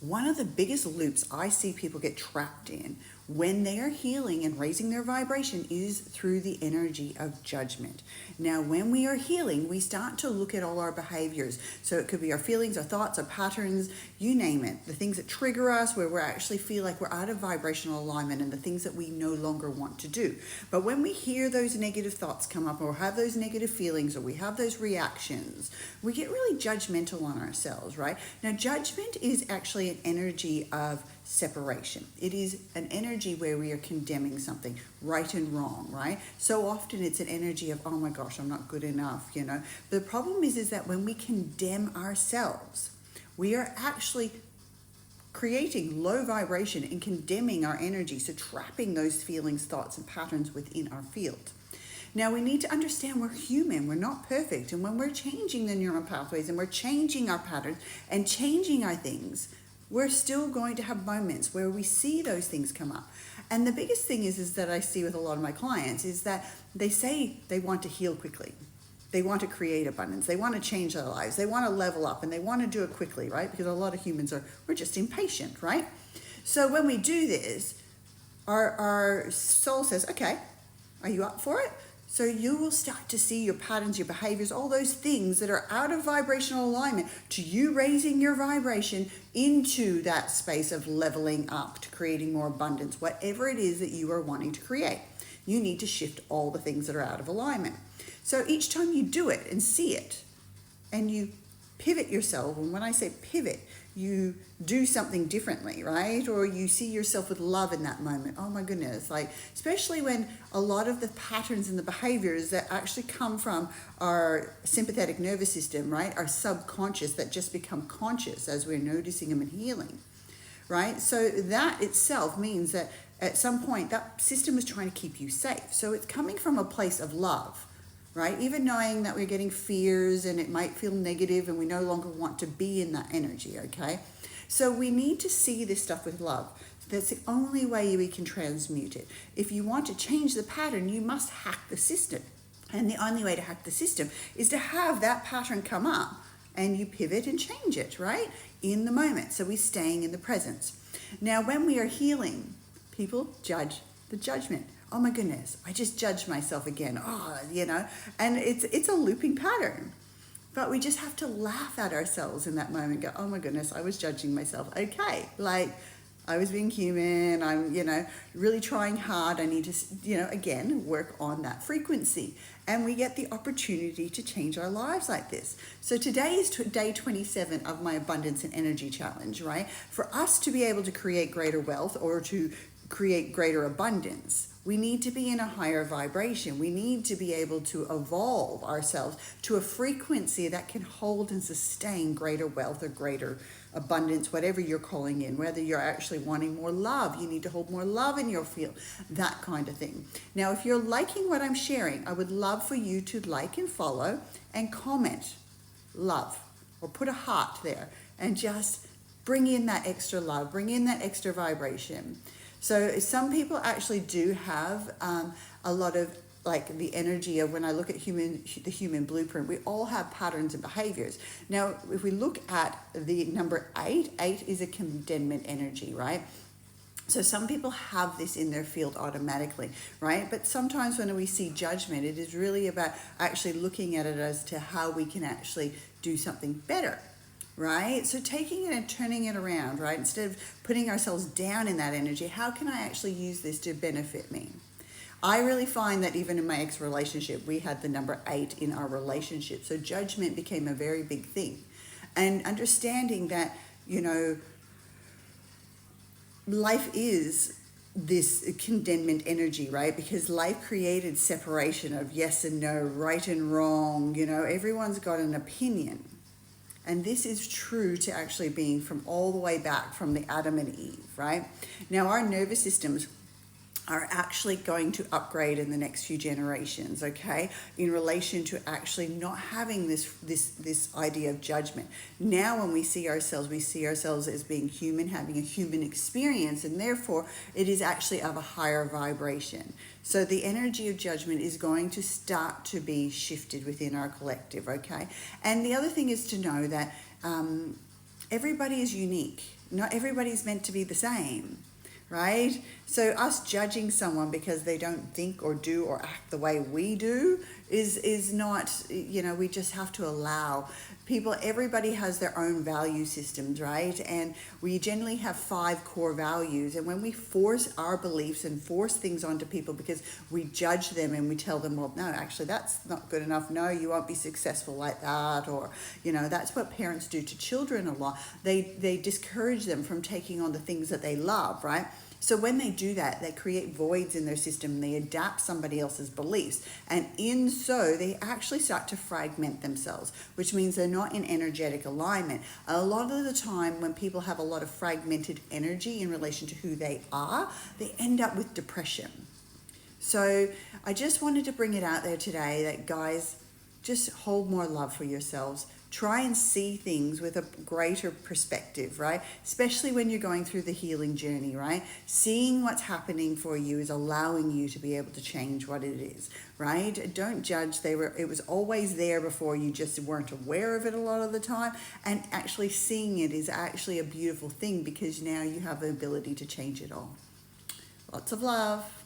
One of the biggest loops I see people get trapped in when they are healing and raising their vibration is through the energy of judgment. Now, when we are healing, we start to look at all our behaviors. So it could be our feelings, our thoughts, our patterns, you name it, the things that trigger us, where we actually feel like we're out of vibrational alignment, and the things that we no longer want to do. But when we hear those negative thoughts come up, or have those negative feelings, or we have those reactions, we get really judgmental on ourselves, right? Now, judgment is actually an energy of separation. It is an energy where we are condemning something, right and wrong, right? So often it's an energy of, oh my gosh, I'm not good enough, you know. The problem is that when we condemn ourselves, we are actually creating low vibration and condemning our energy, so trapping those feelings, thoughts, and patterns within our field. Now, we need to understand we're human, we're not perfect, and when we're changing the neural pathways and we're changing our patterns and changing our things, we're still going to have moments where we see those things come up. And the biggest thing is that I see with a lot of my clients is that they say they want to heal quickly. They want to create abundance. They want to change their lives. They want to level up, and they want to do it quickly, right? Because a lot of humans we're just impatient, right? So when we do this, our soul says, okay, are you up for it? So you will start to see your patterns, your behaviors, all those things that are out of vibrational alignment to you raising your vibration into that space of leveling up, to creating more abundance, whatever it is that you are wanting to create. You need to shift all the things that are out of alignment. So each time you do it and see it, and you pivot yourself, and when I say pivot, you do something differently, right? Or you see yourself with love in that moment. Oh my goodness, like, especially when a lot of the patterns and the behaviors that actually come from our sympathetic nervous system, right? Our subconscious that just become conscious as we're noticing them and healing, right? So that itself means that at some point that system is trying to keep you safe. So it's coming from a place of love, right? Even knowing that we're getting fears and it might feel negative and we no longer want to be in that energy, okay? So we need to see this stuff with love. That's the only way we can transmute it. If you want to change the pattern, you must hack the system. And the only way to hack the system is to have that pattern come up and you pivot and change it, right? In the moment. So we're staying in the presence. Now, when we are healing, people judge the judgment. Oh my goodness, I just judged myself again. Oh, you know, and it's a looping pattern. But we just have to laugh at ourselves in that moment. Go, oh my goodness, I was judging myself. Okay, like I was being human. I'm, really trying hard. I need to, again, work on that frequency. And we get the opportunity to change our lives like this. So today is day 27 of my Abundance and Energy Challenge, right? For us to be able to create greater wealth or to create greater abundance, we need to be in a higher vibration. We need to be able to evolve ourselves to a frequency that can hold and sustain greater wealth or greater abundance, whatever you're calling in, whether you're actually wanting more love, you need to hold more love in your field, that kind of thing. Now, if you're liking what I'm sharing, I would love for you to like and follow and comment love, or put a heart there, and just bring in that extra love, bring in that extra vibration. So some people actually do have a lot of like the energy of, when I look at the human blueprint, we all have patterns and behaviors. Now, if we look at the number 8 is a condemnment energy, right? So some people have this in their field automatically, right? But sometimes when we see judgment, it is really about actually looking at it as to how we can actually do something better. Right? So taking it and turning it around, right? Instead of putting ourselves down in that energy, how can I actually use this to benefit me? I really find that even in my ex-relationship, we had the number 8 in our relationship. So judgment became a very big thing. And understanding that, life is this condemnment energy, right? Because life created separation of yes and no, right and wrong. Everyone's got an opinion. And this is true to actually being from all the way back from the Adam and Eve, right? Now, our nervous systems are actually going to upgrade in the next few generations, okay, in relation to actually not having this idea of judgment. Now, when we see ourselves as being human, having a human experience, and therefore it is actually of a higher vibration. So the energy of judgment is going to start to be shifted within our collective, okay? And the other thing is to know that everybody is unique. Not everybody's meant to be the same, right? So us judging someone because they don't think or do or act the way we do is not, we just have to allow people. Everybody has their own value systems, right? And we generally have 5 core values, and when we force our beliefs and force things onto people because we judge them and we tell them, well, no, actually that's not good enough, no, you won't be successful like that, or that's what parents do to children a lot. They discourage them from taking on the things that they love, right? So when they do that, they create voids in their system. They adapt somebody else's beliefs. And in so, they actually start to fragment themselves, which means they're not in energetic alignment. A lot of the time, when people have a lot of fragmented energy in relation to who they are, they end up with depression. So I just wanted to bring it out there today that, guys, just hold more love for yourselves. Try and see things with a greater perspective, right? Especially when you're going through the healing journey, right? Seeing what's happening for you is allowing you to be able to change what it is, right? Don't judge. It was always there before, you just weren't aware of it a lot of the time. And actually seeing it is actually a beautiful thing, because now you have the ability to change it all. Lots of love.